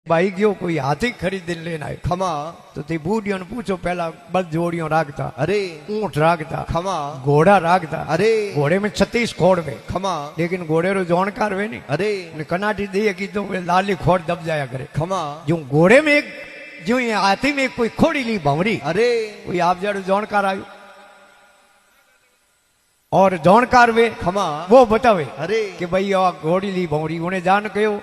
भाई गयो कोई हाथी खरीद लेना है खमा तो ते बूढ़ियों ने पूछो पहला बल जोड़ियों राखता, अरे ऊंट राखता, खमा घोड़ा राखता, अरे घोड़े में 36 खोड़ वे खमा लेकिन घोड़े रो जोणकार वे नहीं अरे कनाटी दिए की तो वे लाली खोड़ दब जाया करे। खमा जो घोड़े में एक जो ये हाथी में कोई खोड़ी ली भंवरी अरे कोई आप जड़ जोणकार आयो और जोणकार वे खमा वो बतावे अरे कि भाई आ घोड़ी ली भंवरी उन्हें जान कहो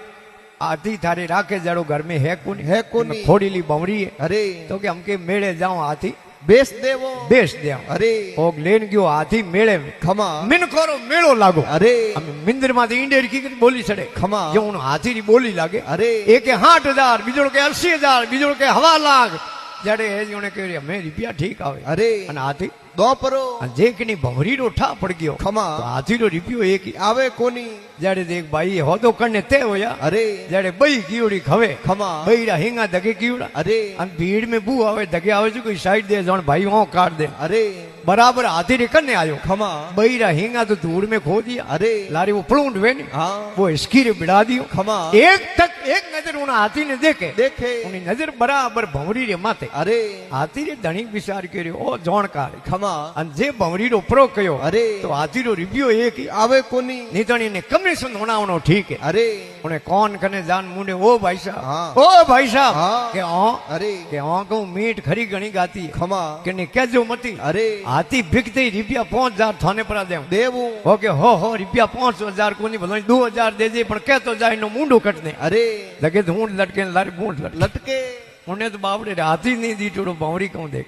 हाथी थारे राखे जड़ो घर में है कोनी खोड़ी ली भंवरी है अरे तो कि हमके मेले जाओ हाथी बेच देवो बेच दे अरे ओग लेन गयो हाथी मेले में खमा मिन करो मेलो लागो अरे हम मिंदर में इंडेर की बोली चढ़े खमा जो उन हाथी री बोली लागे अरे एक 60,000 बीजोड़ के 80,000 बीजोड़ के 1.5 लाख जड़े है जोने के हमें रुपया ठीक आवे अरे अन हाथी दो परो जे कि भंवरी रो ठा पड़ गयो खमा तो हाथी रो रुपयो एक ही आवे कोनी जड़े देख भाई हो तो करने ते होया अरे जड़े बई कीड़ी खवे खमा बईरा हिंगा दगे कीड़ा अरे हम भीड़ में बू आवे दगे आवे जो कोई साइड दे जोन भाई वहां काट दे अरे बराबर हाथी रे कन्ने आयो खमा बईरा हिंगा तो धूड़ में खो दिया अरे लारी वो प्लूंड वे नहीं हाँ वो इसकी रे बिड़ा दियो खमा एक नजर उन हाथी ने देखे देखे उन्हें नजर बराबर भंवरी रे माथे अरे हाथी रे धणी विचार कर्यो ओ जोणकार खमा अन जे भंवरी रो प्रो कयो अरे तो हाथी रो रिव्यू एक ही आवे कोनी नितणी ने कमीशन होना ठीक है अरे उन्हें कौन कने जान मुंडे ओ भाई साहब हाँ ओ भाई साहब हाँ के ओ अरे के ओ को मीट खरी गणी गाती है खमा के ने कहजो मती अरे हाथी बिकते ही रुपया 5,000 थाने पर दे देवू ओके हो रुपया 5,000 कोनी भलो 2,000 दे दे पण कहतो जाय नो मुंडो कटने अरे लगे ढूंढ लटके लारी बूंढ लटके उन्हें तो बाबड़े हाथी नहीं दी टोड़ो भंवरी कहूं देख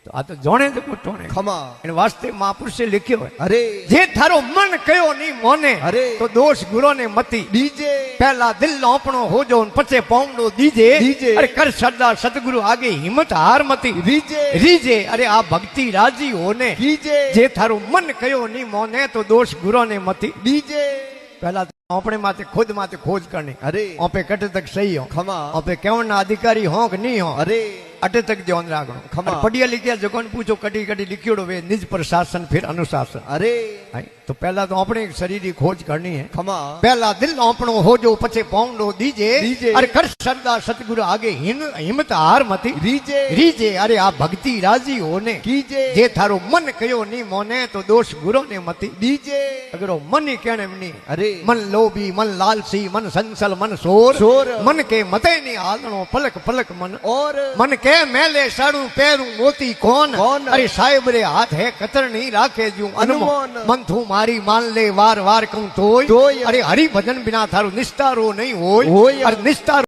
तो आ तो जोणे तो कोटोने खमा इन वास्ते महापुरुष से लिखियो है अरे जे थारो मन कयो नहीं मोने अरे तो दोष गुरो ने मती डीजे पहला दिल अपनो हो जो पचे पाउंडो दीजे दीजे अरे कर श्रद्धा सतगुरु आगे हिम्मत हार मती रीजे रीजे अरे आ भक्ति राजी होने कीजे जे थारो मन कयो नहीं मोने तो दोष गुरो ने मती डीजे पहला तो अपने माते खुद माते खोज करनी अरे ओपे कट तक सही हो खमा ओपे केवन अधिकारी हो कि नहीं हो अरे अटे तक ध्यान रखो खमा पढ़िया लिखिया जो कौन पूछो कटी कटी लिखियो वे निज प्रशासन फिर अनुशासन अरे तो पहला तो अपने शरीर की खोज करनी है खमा पहला दिल अपनो हो जो पचे पाउंडो दीजे दीजे अरे कर श्रद्धा सतगुरु आगे हिम्मत हार मती रीजे रीजे अरे आ भक्ति राजी होने कीजे जे थारो मन कयो नहीं मोने तो दोष गुरो ने मती डीजे अगर वो मन ही कहने में नहीं अरे मन लोभी मन लालसी मन संसल मन शोर शोर मन के मते नहीं हालनो पलक पलक मन और मन के मेले साड़ू पैरू मोती कौन कौन अरे साहेब रे हाथ है कतर नहीं राखे जू अनुमान मन थू मारी मान ले वार वार कहूं तोय तोय अरे हरि भजन बिना थारो निस्तारो नहीं होय होय अरे निस्तारो